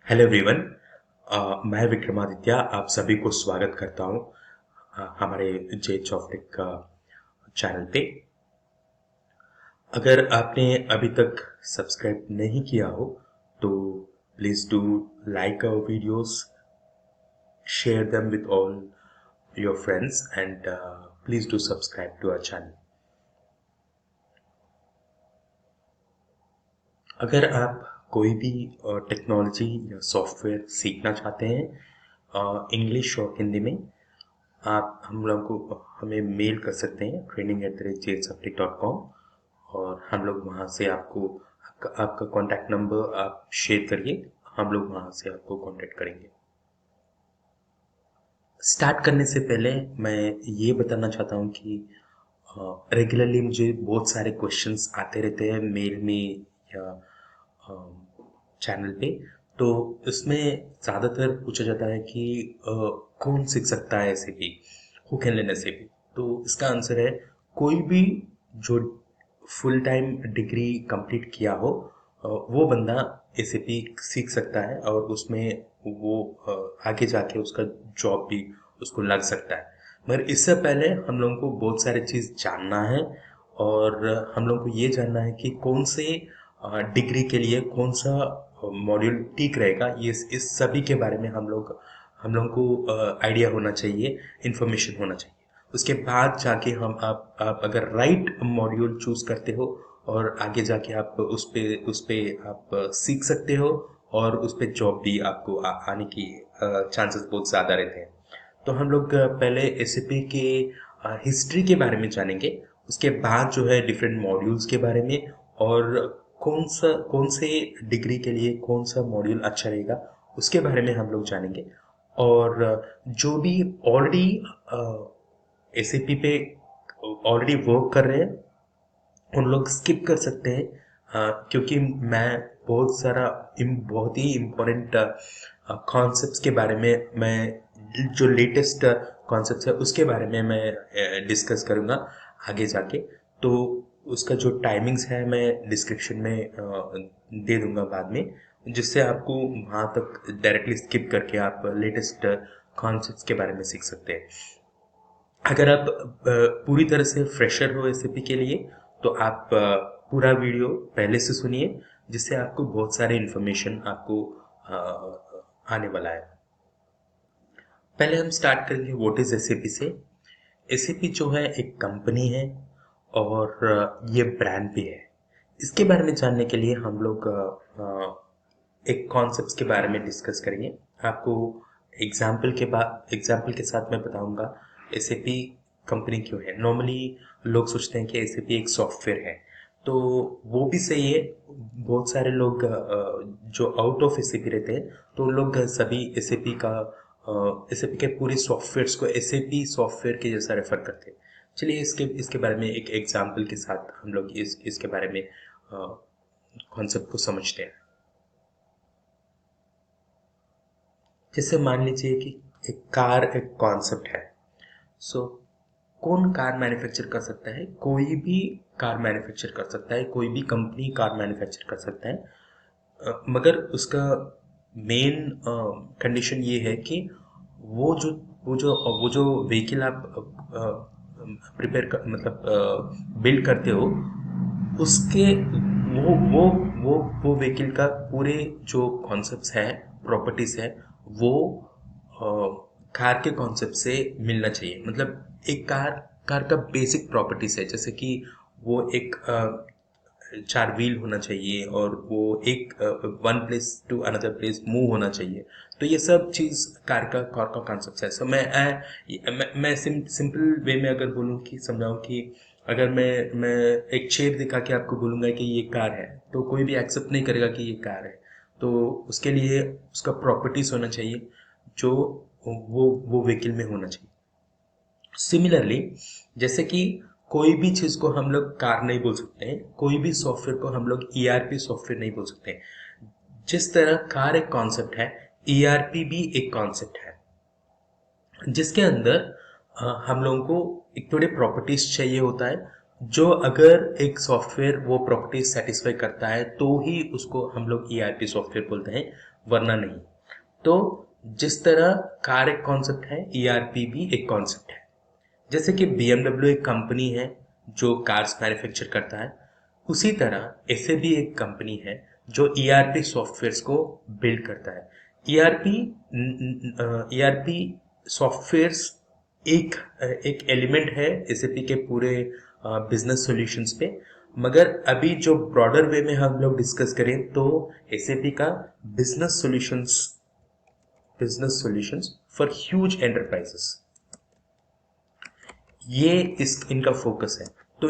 Hello everyone. मैं विक्रमादित्य आप सभी को स्वागत करता हूं हमारे जे चॉफ्टिक चैनल पे। अगर आपने अभी तक सब्सक्राइब नहीं किया हो तो please do like our videos, share them with all your friends and please do subscribe to our channel. अगर आप कोई भी टेक्नोलॉजी या सॉफ्टवेयर सीखना चाहते हैं इंग्लिश और हिंदी में, आप हम लोग को हमें मेल कर सकते हैं training@jsuptic.com और हम लोग वहाँ से आपका कॉन्टैक्ट नंबर आप शेयर करिए, हम लोग वहाँ से आपको कॉन्टैक्ट करेंगे। स्टार्ट करने से पहले मैं ये बताना चाहता हूँ कि रेगुलरली मुझे बहुत सारे क्वेश्चंस आते रहते हैं मेल में या चैनल पे। तो इसमें ज़्यादातर पूछा जाता है कि कौन सीख सकता है SAP, who can learn SAP. तो इसका आंसर है कोई भी जो फुल टाइम डिग्री कंप्लीट किया हो वो बंदा एसएपी सीख सकता है और उसमें वो आगे जाके उसका जॉब भी उसको लग सकता है। मगर इससे पहले हम लोगों को बहुत सारे चीज़ जानना है और हम लोगों को ये जानना है कि कौन से डिग्री के लिए कौन सा मॉड्यूल ठीक रहेगा। ये इस सभी के बारे में हम लोग को आइडिया होना चाहिए, इंफॉर्मेशन होना चाहिए। उसके बाद जाके आप अगर राइट मॉड्यूल चूज करते हो और आगे जाके आप उस पे आप सीख सकते हो और उस पे जॉब भी आपको आने की चांसेस बहुत ज़्यादा रहते हैं। तो हम लोग पहले एसएपी के हिस्ट्री के बारे में जानेंगे, उसके बाद जो है डिफरेंट मॉड्यूल्स के बारे में और कौन से डिग्री के लिए कौन सा मॉड्यूल अच्छा रहेगा उसके बारे में हम लोग जानेंगे। और जो भी ऑलरेडी एसएपी पे ऑलरेडी वर्क कर रहे हैं उन लोग स्किप कर सकते हैं, क्योंकि मैं बहुत ही इम्पोर्टेंट कॉन्सेप्ट्स के बारे में मैं जो लेटेस्ट कॉन्सेप्ट्स है उसके बारे में मैं डिस्कस करूँगा आगे जाके। तो उसका जो टाइमिंग्स है मैं डिस्क्रिप्शन में दे दूंगा बाद में, जिससे आपको वहाँ तक डायरेक्टली स्किप करके आप लेटेस्ट कॉन्सेप्ट्स के बारे में सीख सकते हैं। अगर आप पूरी तरह से फ्रेशर हो एसएपी के लिए तो आप पूरा वीडियो पहले से सुनिए, जिससे आपको बहुत सारे इन्फॉर्मेशन आपको आने वाला है। पहले हम स्टार्ट करेंगे व्हाट इज एसएपी से। एसएपी जो है एक कंपनी है और ये ब्रांड भी है। इसके बारे में जानने के लिए हम लोग एक कॉन्सेप्ट के बारे में डिस्कस करेंगे। आपको एग्जाम्पल के साथ मैं बताऊंगा एसएपी कंपनी क्यों है। नॉर्मली लोग सोचते हैं कि एसएपी एक सॉफ्टवेयर है, तो वो भी सही है। बहुत सारे लोग जो आउट ऑफ एसएपी रहते हैं तो उन लोग सभी एसएपी के पूरे सॉफ्टवेयर्स को एसएपी सॉफ्टवेयर के जैसा रेफर करते हैं। चलिए इसके इसके बारे में एक एग्जाम्पल के साथ हम लोग इसके बारे में कॉन्सेप्ट को समझते हैं। जैसे मान लीजिए कि एक कार एक कॉन्सेप्ट है। सो कौन कार मैन्युफैक्चर कर सकता है? कोई भी कार मैन्युफैक्चर कर सकता है, कोई भी कंपनी कार मैन्युफैक्चर कर सकता है। मगर उसका मेन कंडीशन ये है कि वो जो वो जो व्हीकल आप प्रिपेयर कर मतलब बिल्ड करते हो उसके वो व्हीकल का पूरे जो कॉन्सेप्ट्स है, प्रॉपर्टीज है, वो कार के कॉन्सेप्ट से मिलना चाहिए। मतलब एक कार का बेसिक प्रॉपर्टीज है, जैसे कि वो एक चार व्हील होना चाहिए और वो एक one place to another place move होना चाहिए। तो ये सब चीज़ कार का कॉन्सेप्ट है। सो मैं सिंपल वे में अगर बोलूँ कि समझाऊँ कि अगर मैं एक शेप दिखा के आपको बोलूँगा कि ये कार है तो कोई भी एक्सेप्ट नहीं करेगा कि ये कार है। तो उसके लिए उसका प्रॉपर्टीज होना चाहिए जो वो व्हीकल में होना चाहिए। सिमिलरली जैसे कि कोई भी चीज़ को हम लोग कार नहीं बोल सकते हैं, कोई भी सॉफ्टवेयर को हम लोग ईआरपी सॉफ्टवेयर नहीं बोल सकते हैं। जिस तरह कार एक कॉन्सेप्ट है, ईआरपी भी एक कॉन्सेप्ट है, जिसके अंदर हम लोगों को एक थोड़े प्रॉपर्टीज चाहिए होता है। जो अगर एक सॉफ्टवेयर वो प्रॉपर्टीज सेटिस्फाई करता है तो ही उसको हम लोग ईआरपी सॉफ्टवेयर बोलते हैं। वरना नहीं। तो जिस तरह कार एक कॉन्सेप्ट है, ईआरपी भी एक कॉन्सेप्ट है। जैसे कि बीएमडब्ल्यू एक कंपनी है जो कार्स मैन्युफैक्चर करता है, उसी तरह एसएबी एक कंपनी है जो ईआरपी सॉफ्टवेयर्स को बिल्ड करता है। ईआरपी ईआरपी सॉफ्टवेयर्स एक एक एलिमेंट है एसएपी के पूरे बिजनेस सॉल्यूशंस पे। मगर अभी जो ब्रॉडर वे में हम लोग डिस्कस करें तो एसएपी का business solutions for huge enterprises, ये इस इनका फोकस है। तो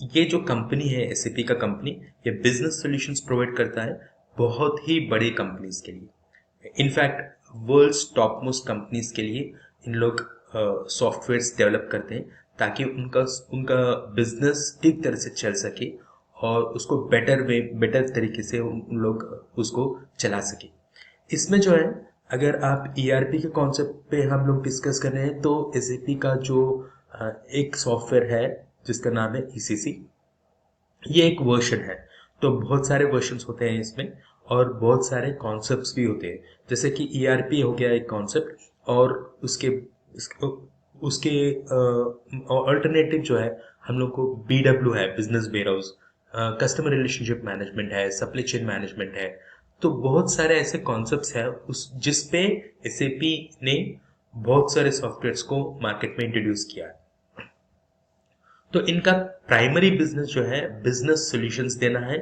ये जो कंपनी है एसएपी का कंपनी, ये बिजनेस सॉल्यूशंस प्रोवाइड करता है बहुत ही बड़ी कंपनीज के लिए। In fact world's top most companies के लिए इन लोग सॉफ्टवेयर्स डेवलप करते हैं ताकि उनका उनका बिजनेस ठीक तरह से चल सके और उसको बेटर तरीके से उन लोग उसको चला सके। इसमें जो है, अगर आप ईआरपी के कॉन्सेप्ट पे हम लोग डिस्कस कर रहे हैं तो एसएपी का जो एक सॉफ्टवेयर है जिसका नाम है ईसीसी, ये एक वर्जन है। तो बहुत सारे वर्जन्स होते हैं इसमें और बहुत सारे कॉन्सेप्ट्स भी होते हैं। जैसे कि ईआरपी हो गया एक कॉन्सेप्ट, और उसके उसके अल्टरनेटिव जो है हम लोग को बीडब्ल्यू है, business warehouse, customer relationship management है, सप्लाई चेन मैनेजमेंट है। तो बहुत सारे ऐसे कॉन्सेप्ट्स हैं उस जिस पे एसएपी ने बहुत सारे सॉफ्टवेयर्स को मार्केट में इंट्रोड्यूस किया है। तो इनका प्राइमरी बिजनेस जो है बिजनेस सॉल्यूशंस देना है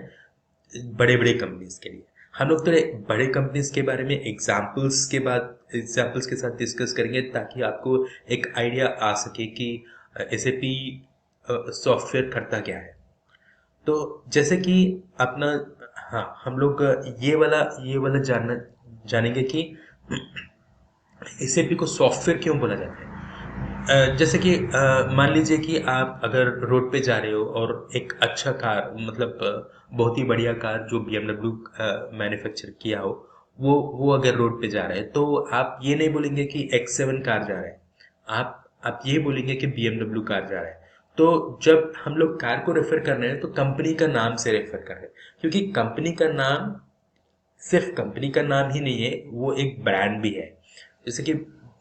बड़े बड़े कंपनीज के लिए। हम लोग तो बड़े कंपनीज के बारे में एग्जाम्पल्स के साथ डिस्कस करेंगे ताकि आपको एक आइडिया आ सके कि एसएपी सॉफ्टवेयर करता क्या है। तो जैसे कि अपना, हाँ, हम लोग ये वाला जानेंगे कि एसएपी को सॉफ्टवेयर क्यों बोला जाता है। जैसे कि मान लीजिए कि आप अगर रोड पे जा रहे हो और एक अच्छा कार, मतलब बहुत ही बढ़िया कार जो बीएमडब्ल्यू मैन्युफैक्चर किया हो, वो अगर रोड पे जा रहा है तो आप ये नहीं बोलेंगे कि X7 कार जा रहा है, आप ये बोलेंगे कि बीएमडब्ल्यू कार जा रहा है। तो जब हम लोग कार को रेफर कर रहे हैं तो कंपनी का नाम से रेफर कर रहे हैं, क्योंकि कंपनी का नाम सिर्फ कंपनी का नाम ही नहीं है, वो एक ब्रांड भी है। जैसे कि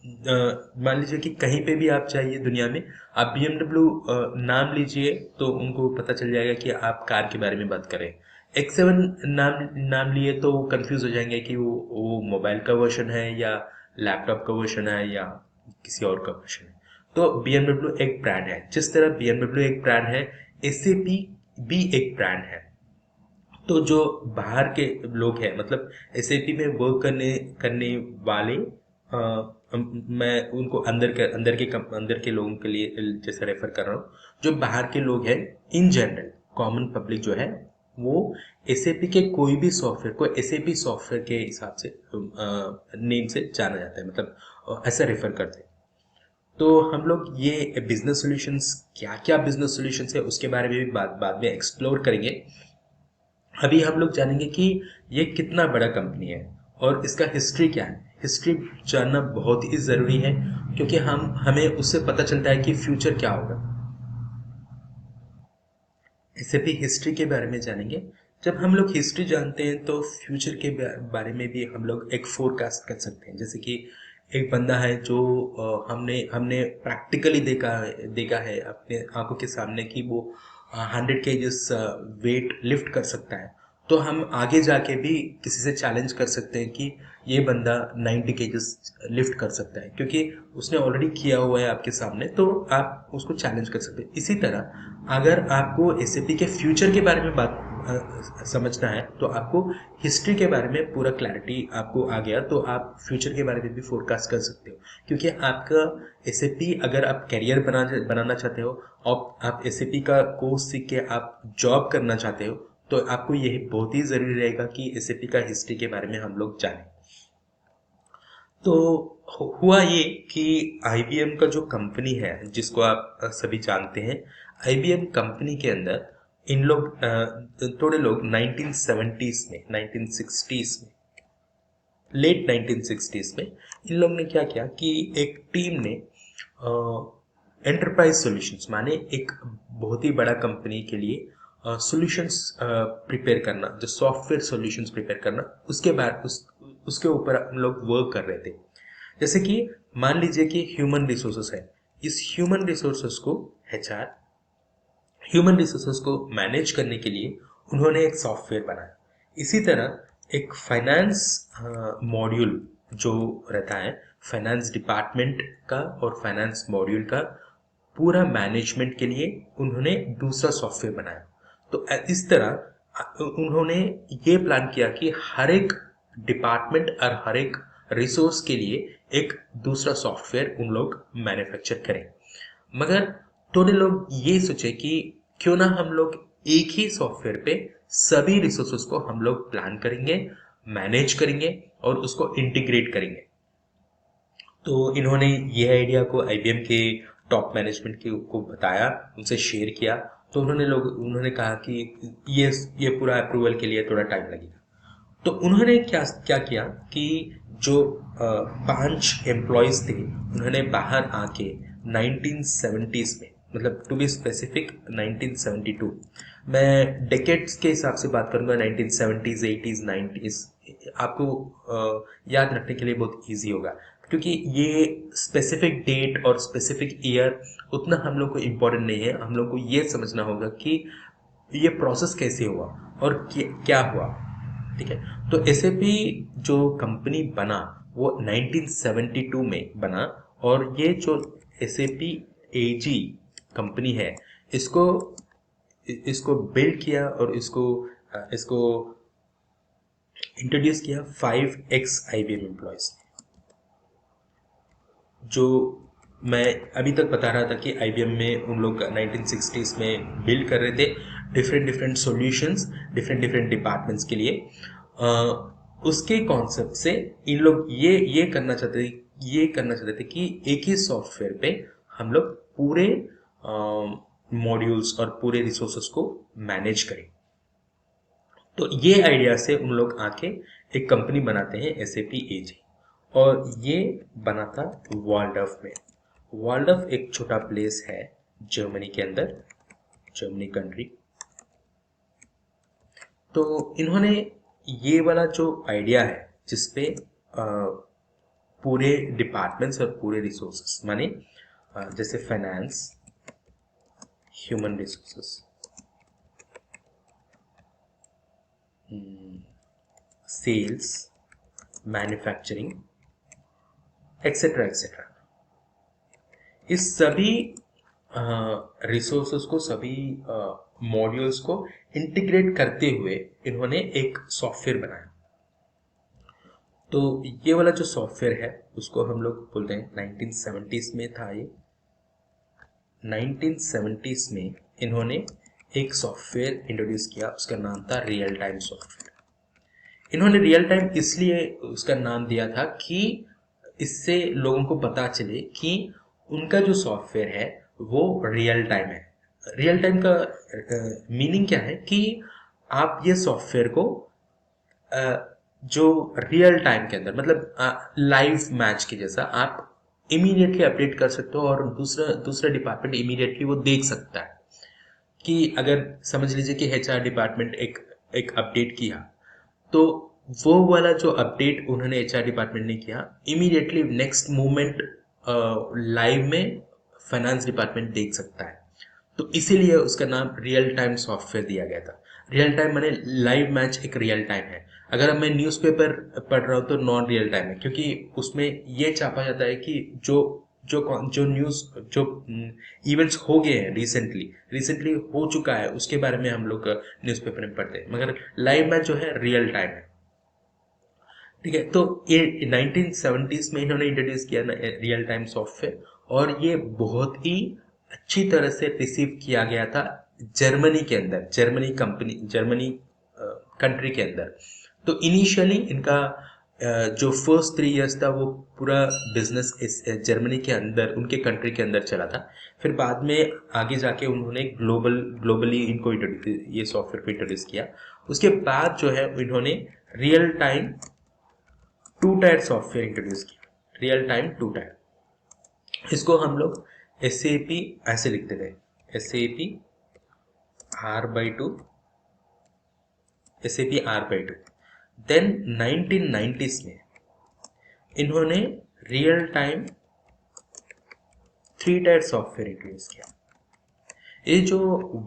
मान लीजिए कि कहीं पे भी आप चाहिए दुनिया में, आप बीएमडब्ल्यू नाम लीजिए तो उनको पता चल जाएगा कि आप कार के बारे में बात कर रहे हैं। X7 नाम नाम लिए तो वो कंफ्यूज हो जाएंगे कि वो मोबाइल का वर्जन है या लैपटॉप का वर्जन है या किसी और का वर्जन है। तो बीएमडब्ल्यू एक ब्रांड है, जिस तरह बीएमडब्ल्यू एक ब्रांड है, एसएपी भी एक ब्रांड है। तो जो बाहर के लोग हैं, मतलब एसएपी में वर्क करने करने वाले, मैं उनको अंदर के लोगों के लिए जैसे रेफर कर रहा हूँ। जो बाहर के लोग हैं, इन जनरल कॉमन पब्लिक जो है, वो एसएपी के कोई भी सॉफ्टवेयर को एसएपी सॉफ्टवेयर के हिसाब से नेम से जाना जाता है, मतलब ऐसा रेफर करते हैं। तो हम लोग ये बिजनेस सॉल्यूशंस, क्या क्या बिजनेस सॉल्यूशंस है उसके बारे में भी बाद में एक्सप्लोर करेंगे। अभी हम लोग जानेंगे कि ये कितना बड़ा कंपनी है और इसका हिस्ट्री क्या है। हिस्ट्री जानना बहुत ही ज़रूरी है, क्योंकि हमें उससे पता चलता है कि फ्यूचर क्या होगा। इससे भी हिस्ट्री के बारे में जानेंगे। जब हम लोग हिस्ट्री जानते हैं तो फ्यूचर के बारे में भी हम लोग एक फोरकास्ट कर सकते हैं। जैसे कि एक बंदा है जो हमने हमने प्रैक्टिकली देखा है अपने आंखों के सामने कि वो 100 kgs वेट लिफ्ट कर सकता है। तो हम आगे जाके भी किसी से चैलेंज कर सकते हैं कि ये बंदा 90 kgs लिफ्ट कर सकता है, क्योंकि उसने ऑलरेडी किया हुआ है आपके सामने, तो आप उसको चैलेंज कर सकते हैं। इसी तरह अगर आपको एसएपी के फ्यूचर के बारे में बात समझना है तो आपको हिस्ट्री के बारे में पूरा क्लैरिटी आपको आ गया तो आप फ्यूचर के बारे में भी फोरकास्ट कर सकते हो। क्योंकि आपका एसएपी, अगर आप करियर बनाना चाहते हो और आप एसएपी का कोर्स सीख के आप जॉब करना चाहते हो, तो आपको यही बहुत ही ज़रूरी रहेगा कि एसएपी का हिस्ट्री के बारे में हम लोग जानें। तो हुआ ये कि आईबीएम का जो कंपनी है, जिसको आप सभी जानते हैं, आईबीएम कंपनी के अंदर इन लोग थोड़े लोग 1970s में, 1960s में, लेट 1960s में इन लोग ने क्या किया कि एक टीम ने एंटरप्राइज सॉल्यूशंस, माने एक बहुत ही बड़ा कंपनी के लिए सॉल्यूशंस प्रिपेयर करना, जो सॉफ्टवेयर सॉल्यूशंस प्रिपेयर करना, उसके ऊपर हम लोग वर्क कर रहे थे। जैसे कि मान लीजिए कि ह्यूमन रिसोर्सेस है, इस ह्यूमन रिसोर्सेस को HR ह्यूमन रिसोर्सेस को मैनेज करने के लिए उन्होंने एक सॉफ्टवेयर बनाया। इसी तरह एक फाइनेंस मॉड्यूल जो रहता है, फाइनेंस डिपार्टमेंट का और फाइनेंस मॉड्यूल का पूरा मैनेजमेंट के लिए उन्होंने दूसरा सॉफ्टवेयर बनाया। तो इस तरह उन्होंने ये प्लान किया कि हर एक डिपार्टमेंट और हर एक रिसोर्स के लिए एक दूसरा सॉफ्टवेयर उन लोग मैन्युफैक्चर करें। मगर थोड़े लोग ये सोचे कि क्यों ना हम लोग एक ही सॉफ्टवेयर पे सभी रिसोर्सेज को हम लोग प्लान करेंगे, मैनेज करेंगे और उसको इंटीग्रेट करेंगे। तो इन्होंने ये आइडिया को IBM के टॉप मैनेजमेंट को बताया, उनसे शेयर किया। तो उन्होंने कहा कि ये पूरा अप्रूवल के लिए थोड़ा टाइम लगेगा। तो उन्होंने क्या क्या किया कि जो 5 एम्प्लॉयज थे उन्होंने बाहर आके 1970s में, मतलब टू बी स्पेसिफिक 1972, मैं डेकेड्स के हिसाब से बात करूंगा, 1970s 80s 90s, आपको याद रखने के लिए बहुत इजी होगा, क्योंकि ये स्पेसिफिक डेट और स्पेसिफिक ईयर उतना हम लोग को इम्पोर्टेंट नहीं है। हम लोग को ये समझना होगा कि ये प्रोसेस कैसे हुआ और क्या हुआ। ठीक है, तो SAP जो कंपनी बना वो 1972 में बना, और ये जो SAP AG कंपनी है, इसको इसको बिल्ड किया और इसको इसको इंट्रोड्यूस किया 5 IBM एम्प्लॉयज। जो मैं अभी तक बता रहा था कि IBM में उन लोग 1960s में बिल्ड कर रहे थे different different solutions different different departments के लिए। उसके कॉन्सेप्ट से इन लोग ये करना चाहते थे कि एक ही सॉफ्टवेयर पे हम लोग पूरे मॉड्यूल्स और पूरे रिसोर्सेस को मैनेज करें। तो ये आइडिया से उन लोग आके एक कंपनी बनाते हैं SAP AG, और ये बना था वाल्डर्फ में। वाल्डर्फ एक छोटा प्लेस है जर्मनी के अंदर, जर्मनी कंट्री। तो इन्होंने ये वाला जो आइडिया है जिसपे पूरे डिपार्टमेंट्स और पूरे रिसोर्सेस, माने जैसे finance, human resources, sales, manufacturing, etcetera etcetera, इस सभी रिसोर्सेस को, सभी मॉड्यूल्स को इंटीग्रेट करते हुए इन्होंने एक सॉफ्टवेयर बनाया। तो ये वाला जो सॉफ्टवेयर है उसको हम लोग बोलते हैं, 1970s में था ये। 1970s में इन्होंने एक सॉफ्टवेयर इंट्रोड्यूस किया, उसका नाम था रियल टाइम सॉफ्टवेयर। इन्होंने रियल टाइम इसलिए उसका नाम दिया था कि इससे लोगों को पता चले कि उनका जो सॉफ्टवेयर है वो रियल टाइम है। रियल टाइम का मीनिंग क्या है कि आप ये सॉफ्टवेयर को जो रियल टाइम के अंदर, मतलब लाइव मैच के जैसा, आप इमीडिएटली अपडेट कर सकते हो और दूसरा डिपार्टमेंट इमीडिएटली वो देख सकता है। कि अगर समझ लीजिए कि HR डिपार्टमेंट एक अपडेट किया, तो वो वाला जो अपडेट उन्होंने HR डिपार्टमेंट ने किया, इमीडिएटली नेक्स्ट मूवमेंट लाइव में फाइनेंस डिपार्टमेंट देख सकता है। तो इसीलिए उसका नाम रियल टाइम सॉफ्टवेयर दिया गया था। रियल टाइम माने लाइव मैच एक रियल टाइम है। अगर मैं न्यूज़पेपर पढ़ रहा हूँ तो नॉन रियल टाइम है, क्योंकि उसमें ये छापा जाता है कि जो न्यूज़, जो इवेंट्स हो गए हैं, रिसेंटली हो चुका है, उसके बारे में हम लोग न्यूज़पेपर में पढ़ते हैं। मगर लाइव मैच जो है रियल टाइम है। ठीक है, तो ये 1970s में इन्होंने इंट्रोड्यूस किया रियल टाइम सॉफ्टवेयर, और ये बहुत ही अच्छी तरह से रिसीव किया गया था जर्मनी के अंदर, जर्मनी कंट्री के अंदर। तो इनिशियली इनका जो फर्स्ट 3 इयर्स था वो पूरा बिजनेस इस जर्मनी के अंदर, उनके कंट्री के अंदर चला था। फिर बाद में आगे जाके उन्होंने ग्लोबली इनको ये सॉफ्टवेयर को इंट्रोड्यूस किया। उसके बाद जो है इन्होंने real time 2 tyre software introduce किया, रियल टाइम 2 टायर। इसको हम लोग SAP ऐसे लिखते थे, SAP R/2, SAP R/2। Then 1990s में इन्होंने real time 3 tyre software introduce किया। ये जो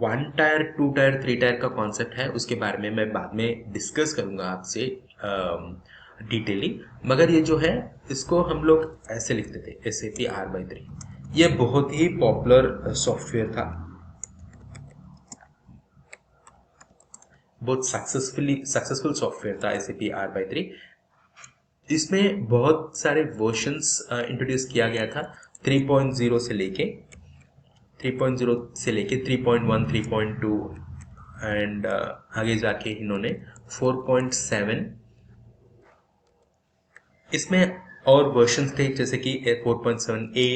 1 टायर 2 टायर 3 टायर का कॉन्सेप्ट है उसके बारे में मैं बाद में डिस्कस करूंगा आपसे डिटेली, मगर ये जो है इसको हम लोग ऐसे लिखते थे SAP R/3। ये बहुत ही पॉपुलर सॉफ्टवेयर था, बहुत सक्सेसफुल सॉफ्टवेयर था SAP R/3। इसमें बहुत सारे वर्जन्स इंट्रोड्यूस किया गया था 3.0 से लेके 3.1 3.2 एंड आगे जाके इन्होंने 4.7, इसमें और वर्जन्स थे जैसे कि 4.7A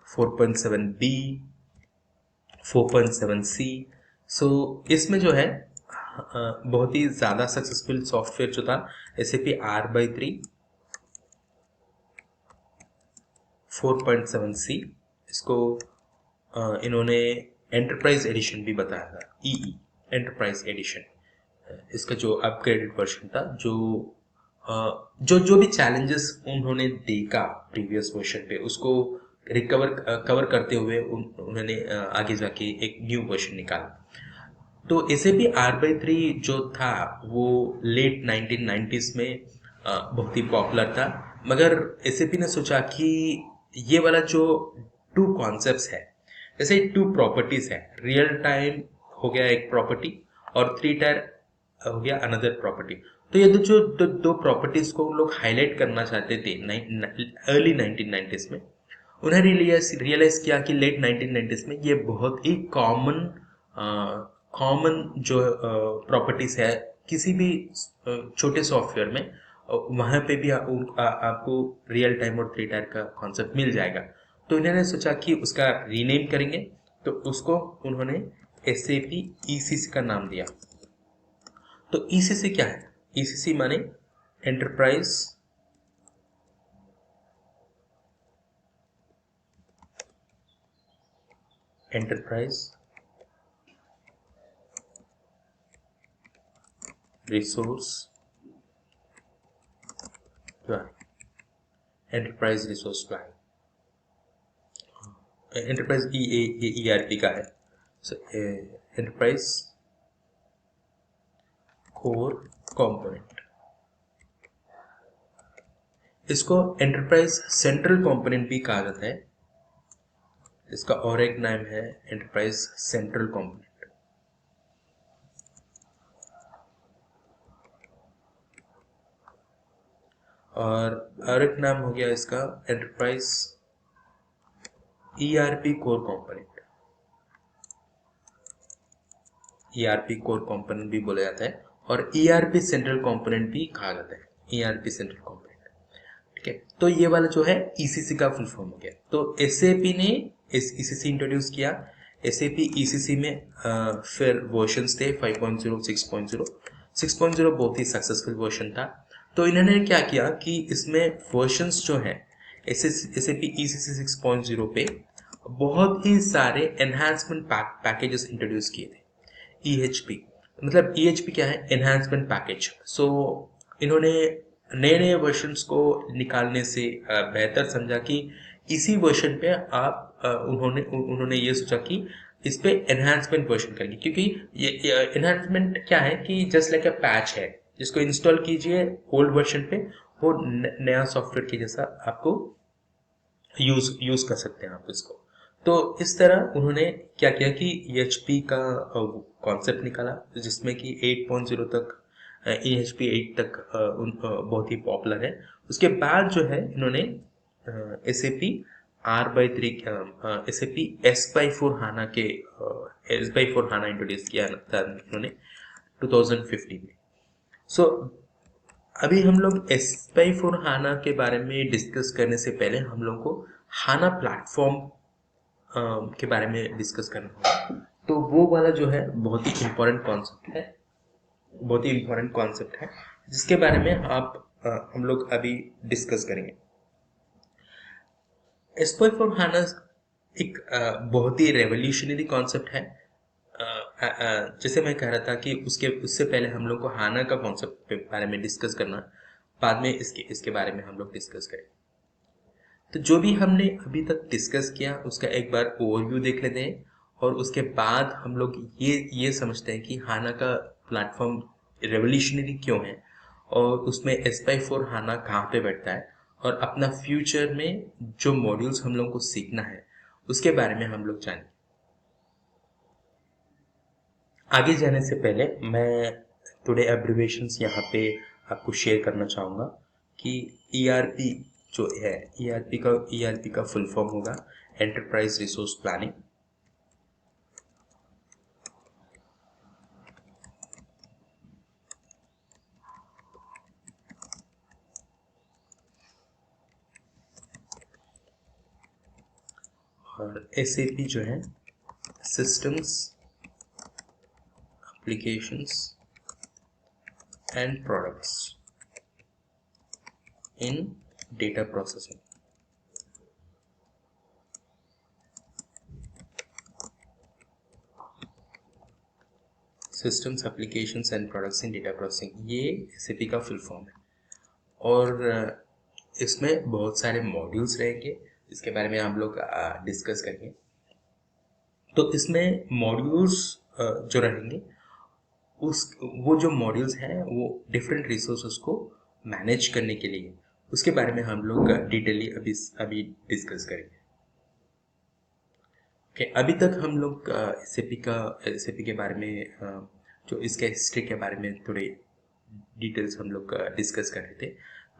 4.7B 4.7C। सो इसमें जो है बहुत ही ज़्यादा सक्सेसफुल सॉफ्टवेयर जो था SAP R/3 4.7C, इसको इन्होंने एंटरप्राइज एडिशन भी बताया था, EE एंटरप्राइज एडिशन। इसका जो अपग्रेडेड वर्जन था, जो भी चैलेंजेस उन्होंने देखा प्रीवियस वर्जन पे उसको कवर करते हुए उन्होंने आगे जाके एक न्यू वर्जन निकाला। तो SAP R/3 जो था वो लेट 1990s में बहुत ही पॉपुलर था, मगर SAP ने सोचा कि ये वाला जो 2 कॉन्सेप्ट्स है, जैसे 2 प्रॉपर्टीज है, रियल टाइम हो गया एक प्रॉपर्टी और 3 टायर हो गया अनदर प्रॉपर्टी। तो ये दो प्रॉपर्टीज को लोग हाईलाइट करना चाहते थे अर्ली 1990s में। उन्हें रियलाइज किया कि लेट 1990s में ये बहुत ही कॉमन जो प्रॉपर्टीज है किसी भी छोटे सॉफ्टवेयर में, वहाँ पे भी आपको रियल टाइम और 3 टायर का कॉन्सेप्ट मिल जाएगा। तो इन्होंने सोचा कि उसका रीनेम करेंगे, तो उसको उन्होंने SAP ECC का नाम दिया। तो ECC क्या है? ECC माने enterprise resource plan, enterprise resource plan, enterprise ERP का है। एंटरप्राइज कोर कंपोनेंट, इसको एंटरप्राइज सेंट्रल कंपोनेंट भी कहा जाता है। इसका और एक नाम है एंटरप्राइज सेंट्रल कंपोनेंट। और एक नाम हो गया इसका enterprise ERP core component. ERP core component भी बोला जाता है और ERP सेंट्रल कंपोनेंट भी कहा जाता है, ERP सेंट्रल कंपोनेंट। ठीक है, तो ये वाला जो है ECC का फुल फॉर्म हो गया। तो SAP ने ECC इंट्रोड्यूस किया। SAP ECC में फिर वर्जन्स थे 5.0 6.0। 6.0 बहुत ही सक्सेसफुल वर्जन था। तो इन्होंने क्या किया कि इसमें वर्जन्स जो है SAP ECC 6.0 पे बहुत ही सारे एनहांसमेंट पैकेजेस इंट्रोड्यूस किए थे। EHP मतलब EHP क्या है? Enhancement package. सो इन्होंने नए नए वर्जन्स को निकालने से बेहतर समझा कि इसी वर्जन पे आप उन्होंने ये सोचा कि इस पे एनहांसमेंट वर्जन करेंगे, क्योंकि ये एनहांसमेंट क्या है कि जस्ट लाइक अ पैच है, जिसको इंस्टॉल कीजिए ओल्ड वर्जन पे, वो नया सॉफ्टवेयर के जैसा आपको यूज कर सकते हैं आप इसको। तो इस तरह उन्होंने क्या किया कि EHP का कॉन्सेप्ट निकाला, जिसमें कि 8.0 तक EHP 8 तक बहुत ही पॉपुलर है। उसके बाद जो है इन्होंने SAP R/3 SAP S/4 HANA के S/4 HANA इंट्रोड्यूस किया था इन्होंने 2015 में। सो अभी हम लोग S/4 HANA के बारे में डिस्कस करने से पहले हम लोग को HANA प्लेटफॉर्म के बारे में डिस्कस करना होगा। तो वो वाला जो है बहुत ही इम्पोर्टेंट कॉन्सेप्ट है, जिसके बारे में हम लोग अभी डिस्कस करेंगे। S/4 HANA एक बहुत ही रेवोल्यूशनरी कॉन्सेप्ट है। जैसे मैं कह रहा था कि उससे पहले हम लोग को HANA का कॉन्सेप्ट के बारे में डिस्कस करना। बाद में इसके इसके बारे में हम लोग डिस्कस करें। तो जो भी हमने अभी तक डिस्कस किया उसका एक बार ओवरव्यू देख लेते हैं, और उसके बाद हम लोग ये समझते हैं कि हाना का प्लेटफॉर्म रेवोल्यूशनरी क्यों है, और उसमें S/4 हाना कहाँ पे बैठता है, और अपना फ्यूचर में जो मॉड्यूल्स हम लोग को सीखना है उसके बारे में हम लोग जानेंगे। आगे जाने से पहले मैं थोड़े एब्रिविएशंस यहाँ पे आपको शेयर करना चाहूँगा कि ERP जो है, ERP का फुल फॉर्म होगा एंटरप्राइज रिसोर्स प्लानिंग। और SAP जो है systems applications and products in data processing. Systems applications and products in data processing, ये SAP का फुल फॉर्म है। और इसमें बहुत सारे मॉड्यूल्स रहेंगे, इसके बारे में हम लोग डिस्कस करेंगे। तो इसमें मॉड्यूल्स जो रहेंगे वो जो मॉड्यूल्स हैं वो डिफरेंट रिसोर्सेज को मैनेज करने के लिए, उसके बारे में हम लोग डिटेली अभी डिस्कस करेंगे। अभी तक हम लोग एसएपी के बारे में जो इसके हिस्ट्री के बारे में थोड़े डिटेल्स हम लोग डिस्कस कर रहे थे।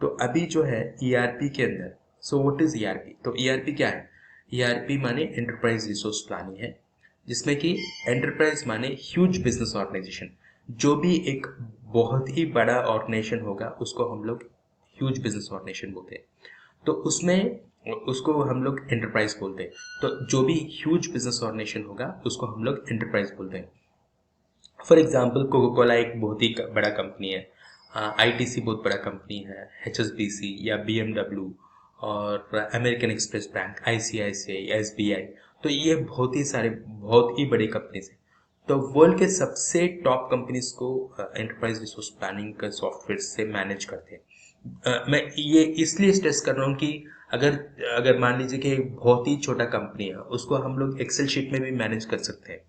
तो अभी जो है ईआरपी के अंदर, सो व्हाट इज ईआरपी? तो ईआरपी क्या है? ईआरपी माने एंटरप्राइज रिसोर्स प्लानिंग है, जिसमें कि एंटरप्राइज माने ह्यूज बिजनेस ऑर्गेनाइजेशन। जो भी एक बहुत ही बड़ा ऑर्गेनाइजेशन होगा उसको हम लोग ह्यूज बिजनेस ऑर्गेनाइजेशन बोलते हैं। तो उसमें उसको हम लोग एंटरप्राइज बोलते हैं। तो जो भी ह्यूज बिजनेस ऑर्गेनाइजेशन होगा उसको हम लोग एंटरप्राइज बोलते हैं। फॉर एग्जाम्पल कोको कोला एक बहुत ही बड़ा कंपनी है, आईटीसी बहुत बड़ा कंपनी है, HSBC या BMW, और American express bank, ICICI, SBI। तो ये बहुत ही बड़ी कंपनीज है। तो वर्ल्ड के सबसे टॉप कंपनीज को एंटरप्राइज रिसोर्स प्लानिंग का सॉफ्टवेयर से मैनेज करते हैं। मैं ये इसलिए स्ट्रेस कर रहा हूँ कि अगर अगर मान लीजिए कि बहुत ही छोटा कंपनी है, उसको हम लोग एक्सेल शीट में भी मैनेज कर सकते हैं,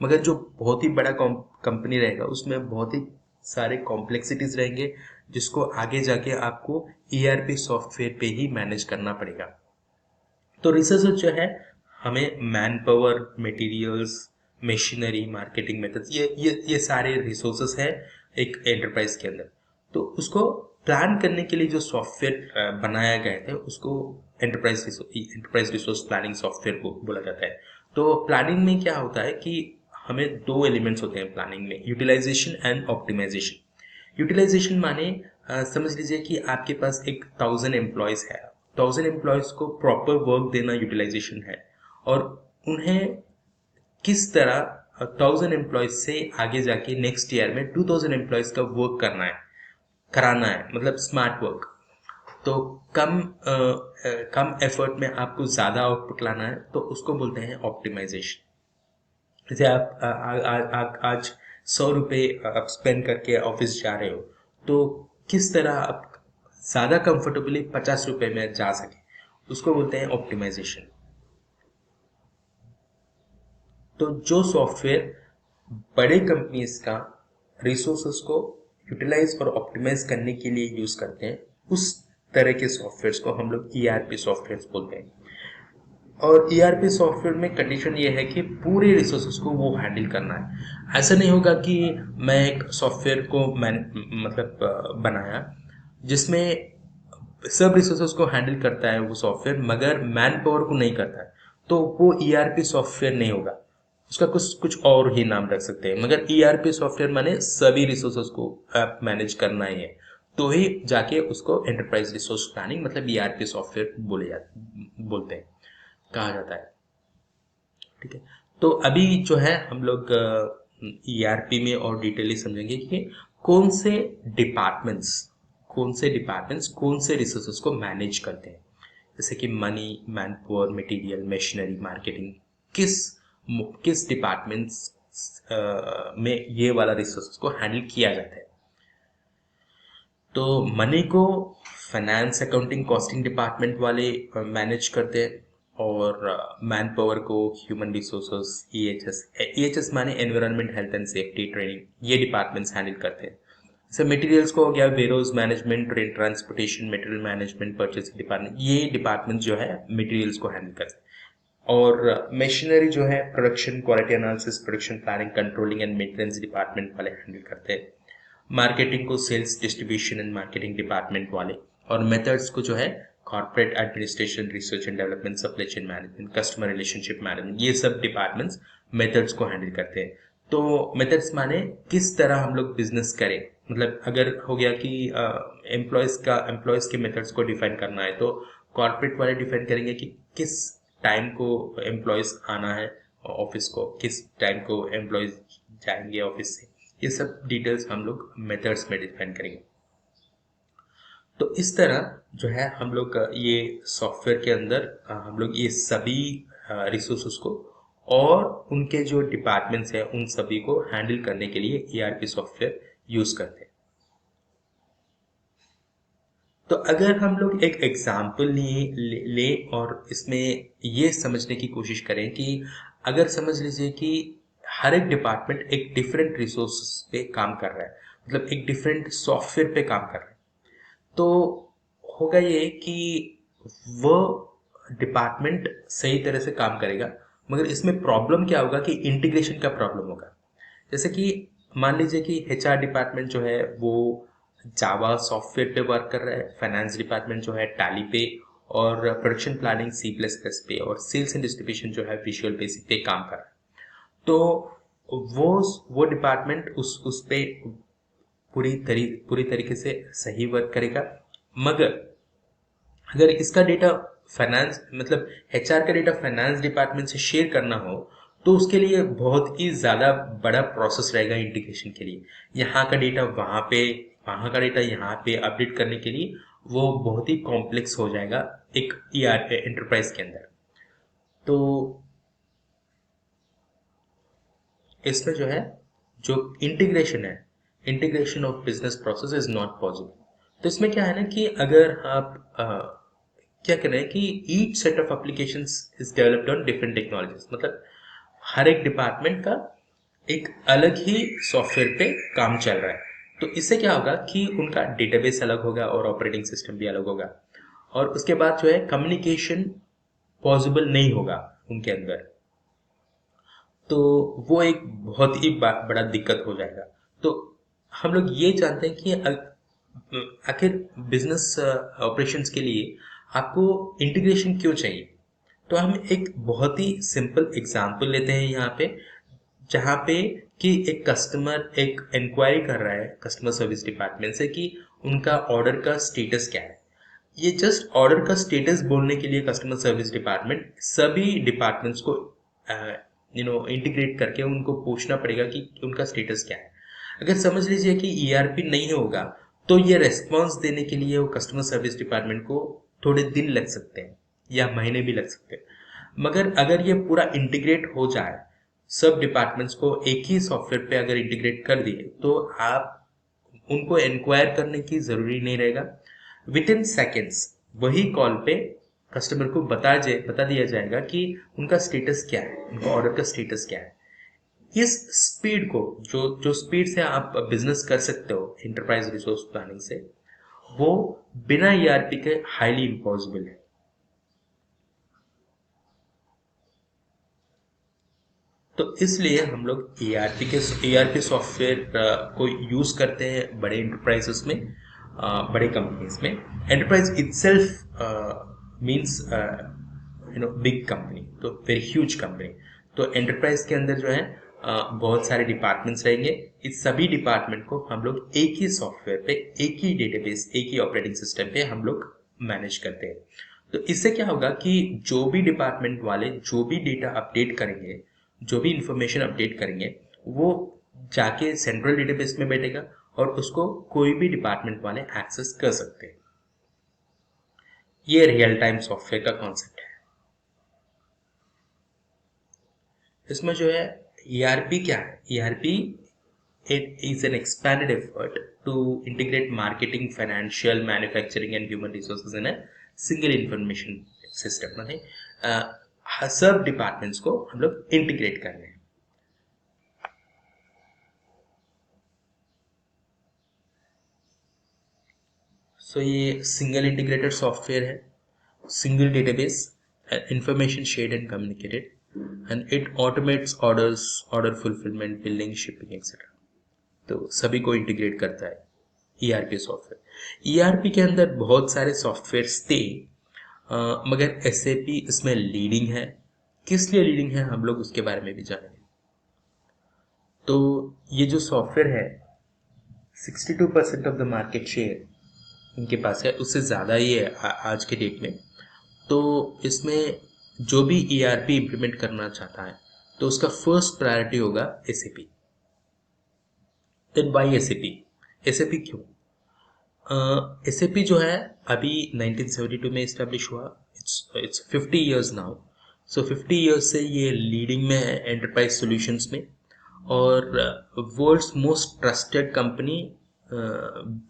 मगर जो बहुत ही बड़ा कंपनी रहेगा उसमें बहुत ही सारे कॉम्प्लेक्सिटीज रहेंगे, जिसको आगे जाके आपको ERP सॉफ्टवेयर पे ही मैनेज करना पड़ेगा। तो रिसोर्सेज जो है, हमें man power, materials, machinery, marketing methods, ये सारे रिसोर्सेज है एक एंटरप्राइज के अंदर। तो उसको प्लान करने के लिए जो सॉफ्टवेयर बनाया गया था उसको एंटरप्राइज रिसोर्स प्लानिंग सॉफ्टवेयर को बोला जाता है। तो प्लानिंग में क्या होता है कि हमें दो एलिमेंट्स होते हैं प्लानिंग में, यूटिलाइजेशन एंड ऑप्टिमाइजेशन। यूटिलाइजेशन माने समझ लीजिए कि आपके पास एक 1000 एम्प्लॉयज है, 1000 एम्प्लॉयज को प्रॉपर वर्क देना यूटिलाइजेशन है, और उन्हें किस तरह 1000 एम्प्लॉयज से आगे जाके नेक्स्ट ईयर में 2000 एम्प्लॉयज का वर्क कराना है, मतलब स्मार्ट वर्क। तो कम एफर्ट में आपको ज्यादा आउटपुट लाना है, तो उसको बोलते हैं ऑप्टिमाइजेशन। जैसे आप आज 100 रुपये आप स्पेंड करके ऑफिस जा रहे हो, तो किस तरह आप ज्यादा कंफर्टेबली 50 रुपये में जा सके, उसको बोलते हैं ऑप्टिमाइजेशन। तो जो सॉफ्टवेयर बड़े कंपनीज का रिसोर्सेस को यूटिलाइज और ऑप्टिमाइज करने के लिए यूज करते हैं, उस तरह के सॉफ्टवेयर को हम लोग ERP सॉफ्टवेयर बोलते हैं। और ERP सॉफ्टवेयर में कंडीशन ये है कि पूरे रिसोर्सेज को वो हैंडल करना है। ऐसा नहीं होगा कि मैं एक सॉफ्टवेयर को बनाया जिसमें सब रिसोर्सेज को हैंडल करता है वो सॉफ्टवेयर, मगर मैन पावर को नहीं करता है, तो वो ERP सॉफ्टवेयर नहीं होगा। उसका कुछ कुछ और ही नाम रख सकते हैं, मगर ERP सॉफ्टवेयर माने सभी रिसोर्सेज को आप मैनेज करना ही है, तो ही जाके उसको एंटरप्राइज रिसोर्स प्लानिंग मतलब ERP सॉफ्टवेयर बोलते हैं, कहा जाता है। ठीक है। तो अभी जो है हम लोग ERP में और डिटेली समझेंगे कि कौन से डिपार्टमेंट्स कौन से रिसोर्सेज को मैनेज करते हैं, जैसे कि money, man power, material, machinery, marketing. किस किस डिपार्टमेंट्स में ये वाला रिसोर्सेज को हैंडल किया जाता है। तो मनी को फाइनेंस, अकाउंटिंग, कॉस्टिंग डिपार्टमेंट वाले मैनेज करते हैं, और मैन पावर को ह्यूमन रिसोर्सेस, ईएचएस माने environment, health and safety, training, ये डिपार्टमेंट्स हैंडल करते हैं। जैसे मटेरियल्स को हो गया warehouse management, trade transportation, material management, purchasing department, ये डिपार्टमेंट जो है मटेरियल्स को हैंडल करते हैं। और मशीनरी जो है production, quality analysis, production planning, controlling and maintenance department वाले हैंडल करते हैं। मार्केटिंग को sales, distribution and marketing department वाले, और मेथड्स को जो है corporate administration, research and development, supply chain management, customer relationship management, ये सब डिपार्टमेंट्स मेथड्स को हैंडल करते हैं। तो मेथड्स माने किस तरह हम लोग बिजनेस करें, मतलब अगर हो गया कि एम्प्लॉयज के मेथड्स को डिफाइन करना है, तो कॉर्पोरेट वाले डिफाइन करेंगे कि किस टाइम को एम्प्लॉयज आना है ऑफिस को, किस टाइम को एम्प्लॉयज जाएंगे ऑफिस से, ये सब डिटेल्स हम लोग मेथड्स में डिफाइन करेंगे। तो इस तरह जो है हम लोग ये सॉफ्टवेयर के अंदर हम लोग ये सभी रिसोर्सेस को और उनके जो डिपार्टमेंट्स हैं उन सभी को हैंडल करने के लिए ईआरपी सॉफ्टवेयर यूज करते हैं। तो अगर हम लोग एक एग्जाम्पल ले और इसमें ये समझने की कोशिश करें कि अगर समझ लीजिए कि हर एक डिपार्टमेंट एक डिफरेंट रिसोर्सेस पे काम कर रहा है, मतलब एक डिफरेंट सॉफ्टवेयर पे काम कर रहा है, तो होगा ये कि वो डिपार्टमेंट सही तरह से काम करेगा, मगर इसमें प्रॉब्लम क्या होगा कि इंटीग्रेशन का प्रॉब्लम होगा। जैसे कि मान लीजिए कि एचआर डिपार्टमेंट जो है वो जावा सॉफ्टवेयर पे वर्क कर रहा है, फाइनेंस डिपार्टमेंट जो है टैली पे, और production planning C plus plus पे, और सेल्स एंड डिस्ट्रीब्यूशन जो है विजुअल बेसिक पे काम कर रहा है। तो वो डिपार्टमेंट उस पे पूरी तरीके से सही वर्क करेगा। मगर अगर इसका डेटा फाइनेंस, मतलब एचआर का डेटा फाइनेंस डिपार्टमेंट से शेयर करना हो, तो उसके लिए बहुत ही ज़्यादा बड़ा प्रोसेस रहेगा इंटीग्रेशन के लिए। यहाँ का डेटा वहाँ पे, वहाँ का डेटा यहाँ पे अपडेट करने के लिए वो बहुत ही कॉम्प्लेक्स हो जाएगा एक ईआर एंटरप्राइज के अंदर। तो इसमें जो है जो इंटीग्रेशन है, integration of business process is not possible. तो इसमें क्या है ना कि अगर आप क्या कर रहे हैं कि each set of applications is developed on different technologies, मतलब हर एक डिपार्टमेंट का एक अलग ही सॉफ्टवेयर पे काम चल रहा है। तो इससे क्या होगा कि उनका डेटाबेस अलग होगा और ऑपरेटिंग सिस्टम भी अलग होगा, और उसके बाद जो है कम्युनिकेशन पॉसिबल नहीं होगा उनके अंदर। तो वो एक बहुत ही बड़ा दिक्कत हो जाएगा। तो हम लोग ये जानते हैं कि आखिर बिजनेस ऑपरेशंस के लिए आपको इंटीग्रेशन क्यों चाहिए। तो हम एक बहुत ही सिंपल एग्जांपल लेते हैं यहाँ पे, जहाँ पे कि एक कस्टमर एक इंक्वायरी कर रहा है कस्टमर सर्विस डिपार्टमेंट से कि उनका ऑर्डर का स्टेटस क्या है। ये जस्ट ऑर्डर का स्टेटस बोलने के लिए कस्टमर सर्विस डिपार्टमेंट सभी डिपार्टमेंट्स को इंटीग्रेट करके उनको पूछना पड़ेगा कि उनका स्टेटस क्या है। अगर समझ लीजिए कि ईआरपी नहीं होगा, तो ये रेस्पॉन्स देने के लिए वो कस्टमर सर्विस डिपार्टमेंट को थोड़े दिन लग सकते हैं या महीने भी लग सकते हैं। मगर अगर ये पूरा इंटीग्रेट हो जाए, सब डिपार्टमेंट्स को एक ही सॉफ्टवेयर पे अगर इंटीग्रेट कर दिए, तो आप उनको इंक्वायर करने की जरूरी नहीं रहेगा। विद इन सेकेंड्स वही कॉल पे कस्टमर को बता दिया जाएगा कि उनका स्टेटस क्या है, उनका ऑर्डर का स्टेटस क्या है। इस स्पीड को, जो स्पीड से आप बिजनेस कर सकते हो एंटरप्राइज रिसोर्स प्लानिंग से, वो बिना ईआरपी के हाईली इम्पॉसिबल है। तो इसलिए हम लोग ईआरपी सॉफ्टवेयर को यूज करते हैं बड़े एंटरप्राइजेस में, बड़े कंपनीज में। Enterprise itself means big company, तो वेरी ह्यूज कंपनी। तो एंटरप्राइज के अंदर जो है बहुत सारे डिपार्टमेंट्स रहेंगे। इस सभी डिपार्टमेंट को हम लोग एक ही सॉफ्टवेयर पे, एक ही डेटाबेस, एक ही ऑपरेटिंग सिस्टम पे हम लोग मैनेज करते हैं। तो इससे क्या होगा कि जो भी डिपार्टमेंट वाले जो भी डेटा अपडेट करेंगे, जो भी इंफॉर्मेशन अपडेट करेंगे, वो जाके सेंट्रल डेटाबेस में बैठेगा और उसको कोई भी डिपार्टमेंट वाले एक्सेस कर सकते हैं। ये रियल टाइम सॉफ्टवेयर का कॉन्सेप्ट है। इसमें जो है ईआरपी क्या है, ERP it is an expanded effort to integrate marketing, financial, manufacturing and human resources in a single information system. मतलब सब डिपार्टमेंट्स को हम लोग इंटीग्रेट कर रहे हैं. सो ये सिंगल इंटीग्रेटेड सॉफ्टवेयर है, single database, information shared and communicated, and it automates orders, order fulfillment, billing, shipping, etc. तो सभी को इंटीग्रेट करता है ईआरपी सॉफ्टवेयर. ईआरपी के अंदर बहुत सारे सॉफ्टवेयर्स थे, मगर एसएपी इसमें लीडिंग है. किस लिए लीडिंग है हम लोग उसके बारे में भी जानेंगे. तो ये जो सॉफ्टवेयर है 62% ऑफ द मार्केट शेयर इनके पास है, उससे ज़्यादा ही है आज के डेट में. तो इसमें जो भी ईआरपी इंप्लीमेंट करना चाहता है तो उसका फर्स्ट प्रायोरिटी होगा SAP. Then why SAP? SAP क्यों? एसएपी जो है अभी 1972 में इस्टेब्लिश हुआ. It's 50 years now. So 50 years से ये लीडिंग में है एंटरप्राइज सॉल्यूशंस में, और world's most trusted company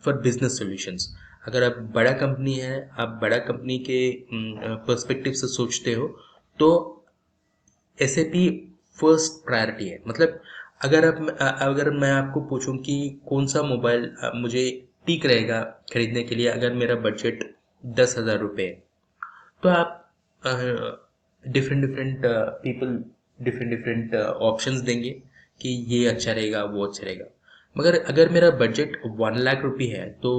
for business solutions. अगर आप बड़ा कंपनी है, आप बड़ा कंपनी के पर्सपेक्टिव से सोचते हो तो एसएपी फर्स्ट प्रायोरिटी है. मतलब अगर मैं आपको पूछूं कि कौन सा मोबाइल मुझे ठीक रहेगा खरीदने के लिए अगर मेरा बजट 10,000 रुपये है, तो आप डिफरेंट पीपल डिफरेंट ऑप्शंस देंगे कि ये अच्छा रहेगा, वो अच्छा रहेगा. मगर अगर मेरा बजट 1 लाख रुपये है तो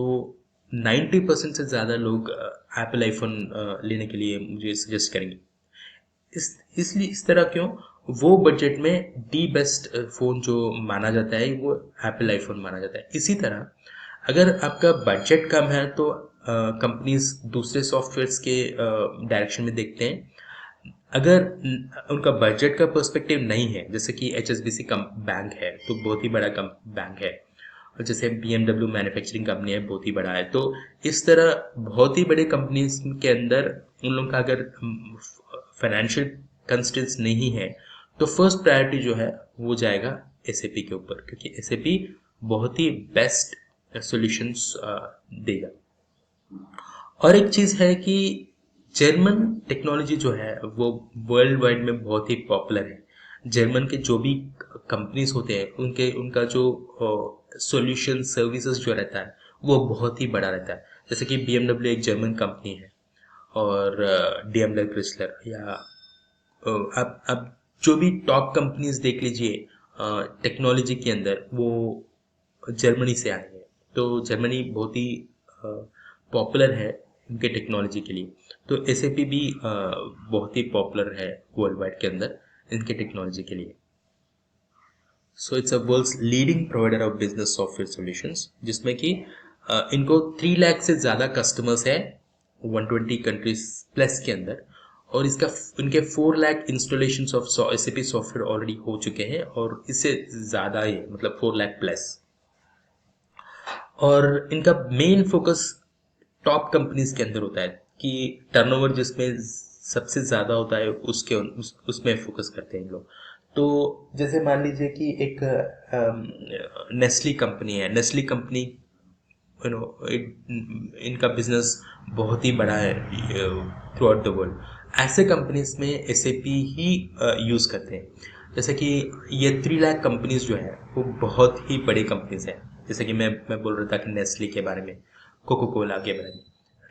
90% से ज़्यादा लोग एप्पल आईफोन लेने के लिए मुझे सजेस्ट करेंगे. इसलिए इस तरह क्यों? वो बजट में दी बेस्ट फ़ोन जो माना जाता है वो एप्पल आईफोन माना जाता है. इसी तरह अगर आपका बजट कम है तो कंपनीज दूसरे सॉफ्टवेयर्स के डायरेक्शन में देखते हैं. अगर उनका बजट का पर्सपेक्टिव नहीं है, जैसे कि एचएसबीसी बैंक है तो बहुत ही बड़ा बैंक है, और जैसे BMW मैन्युफैक्चरिंग कंपनी है, बहुत ही बड़ा है. तो इस तरह बहुत ही बड़े कंपनीज के अंदर उन लोगों का अगर फाइनेंशियल कंस्ट्रेंट्स नहीं है तो फर्स्ट प्रायोरिटी जो है वो जाएगा एसएपी के ऊपर, क्योंकि एसएपी बहुत ही बेस्ट सॉल्यूशंस देगा. और एक चीज़ है कि जर्मन टेक्नोलॉजी जो है वो वर्ल्ड वाइड में बहुत ही पॉपुलर है. जर्मन के जो भी कंपनीज होते हैं उनका जो सॉल्यूशन सर्विसेज जो रहता है वो बहुत ही बड़ा रहता है. जैसे कि BMW एक जर्मन कंपनी है, और DMW क्रिसलर, या आप जो भी टॉप कंपनीज देख लीजिए टेक्नोलॉजी के अंदर, वो जर्मनी से आए हैं. तो जर्मनी बहुत ही पॉपुलर है उनके टेक्नोलॉजी के लिए. तो एसएपी भी बहुत ही पॉपुलर है वर्ल्ड वाइड के अंदर इनके टेक्नोलॉजी के लिए. So it's a world's leading provider of business software solutions, जिसमें कि इनको 3 लाख से ज़्यादा कस्टमर्स है 120 कंट्रीज प्लस के अंदर, और इनके 4 lakh installations of SAP software already हो चुके हैं, और इससे ज़्यादा ही मतलब 4 लाख प्लस. और इनका मेन फोकस टॉप कंपनीज के अंदर होता है कि टर्नओवर जिसमें सबसे ज़्यादा होता है उसमें फोकस करते हैं लोग. तो जैसे मान लीजिए कि एक नेस्ली कंपनी है. नेस्ली कंपनी इनका बिजनेस बहुत ही बड़ा है थ्रू आउट द वर्ल्ड. ऐसे कंपनीज में एसएपी ही यूज़ करते हैं. जैसे कि ये 3 लाख कंपनीज जो है वो बहुत ही बड़ी कंपनीज हैं. जैसे कि मैं बोल रहा था कि नेस्ले के बारे में, कोको कोला के बारे में,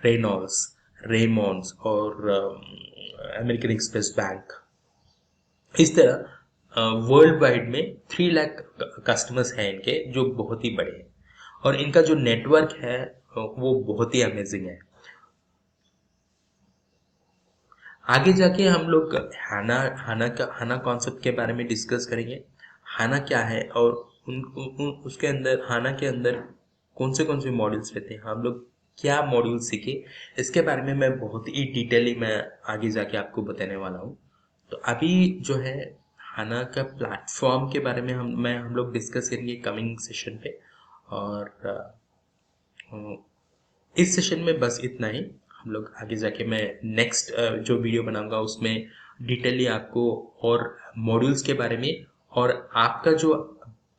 रेनॉल्ड्स, रेमॉन्ड्स और अमेरिकन एक्सप्रेस बैंक. इस तरह वर्ल्ड वाइड में 3 लाख कस्टमर्स हैं इनके, जो बहुत ही बड़े हैं, और इनका जो नेटवर्क है वो बहुत ही अमेजिंग है. आगे जाके हम लोग हाना कॉन्सेप्ट के बारे में डिस्कस करेंगे. हाना क्या है, और उसके अंदर, हाना के अंदर कौन से मॉड्यूल्स रहते हैं, हम लोग क्या मॉड्यूल सीखे, इसके बारे में मैं बहुत ही डिटेली मैं आगे जाके आपको बताने वाला हूँ. तो अभी जो है हाना का प्लेटफॉर्म के बारे में हम लोग डिस्कस करेंगे कमिंग सेशन पे. और इस सेशन में बस इतना ही. हम लोग आगे जाके मैं नेक्स्ट जो वीडियो बनाऊंगा उसमें डिटेली आपको और मॉड्यूल्स के बारे में, और आपका जो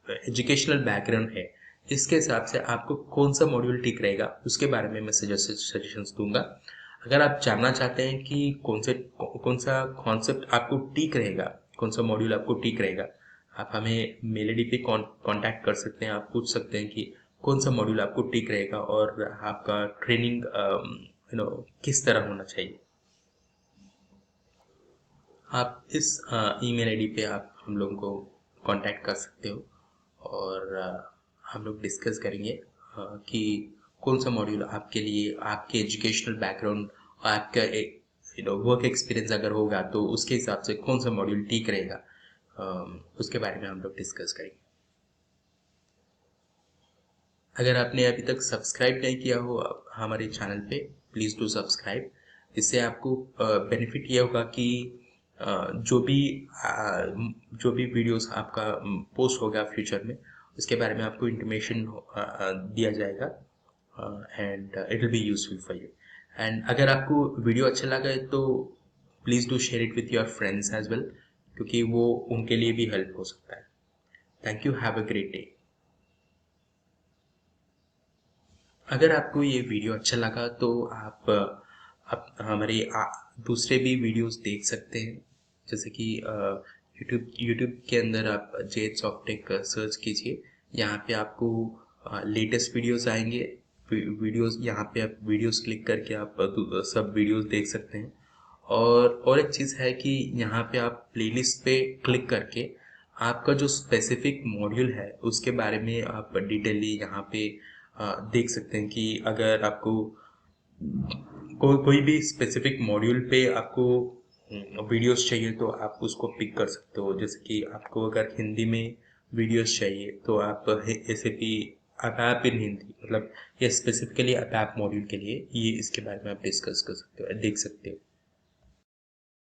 एजुकेशनल बैकग्राउंड है, इसके हिसाब से आपको कौन सा मॉड्यूल ठीक रहेगा उसके बारे में मैं सजेशंस दूंगा। अगर आप जानना चाहते हैं कि कौन सा कॉन्सेप्ट आपको ठीक रहेगा, कौन सा मॉड्यूल आपको ठीक रहेगा, आप हमें मेल आईडी पे कांटेक्ट कर सकते हैं। आप पूछ सकते हैं कि कौन सा मॉड्यूल आपको ठीक रहेगा और आपका ट्रेनिंग किस तरह होना चाहिए। आप इस ईमेल आईडी पे आप हम लोगों को कांटेक्ट कर सकते हो और हम लोग डिस्कस करेंगे कि कौन सा मॉड्यूल आपके लिए, आपके एजुकेशनल बैकग्राउंड, आपका वर्क एक्सपीरियंस अगर होगा तो उसके हिसाब से कौन सा मॉड्यूल ठीक रहेगा, उसके बारे में हम लोग डिस्कस करेंगे। अगर आपने अभी तक सब्सक्राइब नहीं किया हो हमारे चैनल पे, प्लीज़ डू सब्सक्राइब। इससे आपको बेनिफिट ये होगा कि जो भी वीडियोस आपका पोस्ट होगा फ्यूचर में, उसके बारे में आपको इंटीमेशन दिया जाएगा and it will be useful for you. And अगर आपको वीडियो अच्छा लगा है तो please do share it with your friends as well, क्योंकि वो उनके लिए भी हेल्प हो सकता है। Thank you, have a great day. अगर आपको ये वीडियो अच्छा लगा तो आप हमारे दूसरे भी वीडियोस देख सकते हैं, जैसे कि यूट्यूब के अंदर आप जेड सॉफ्टेक सर्च कीजिए। यहाँ पे आपको लेटेस्ट वीडियोस आएंगे। वीडियोस यहाँ पे आप वीडियोस क्लिक करके आप सब वीडियोस देख सकते हैं। और एक चीज़ है कि यहाँ पे आप प्लेलिस्ट पे क्लिक करके आपका जो स्पेसिफिक मॉड्यूल है उसके बारे में आप डिटेली यहाँ पे देख सकते हैं कि अगर आपको कोई भी स्पेसिफिक मॉड्यूल पे आपको वीडियोस चाहिए तो आप उसको पिक कर सकते हो। जैसे कि आपको अगर हिंदी में वीडियोस चाहिए तो आप एसएपी अप इन हिंदी, मतलब ये स्पेसिफिकली अप मॉड्यूल के लिए ये इसके बारे में आप डिस्कस कर सकते हो, देख सकते हो।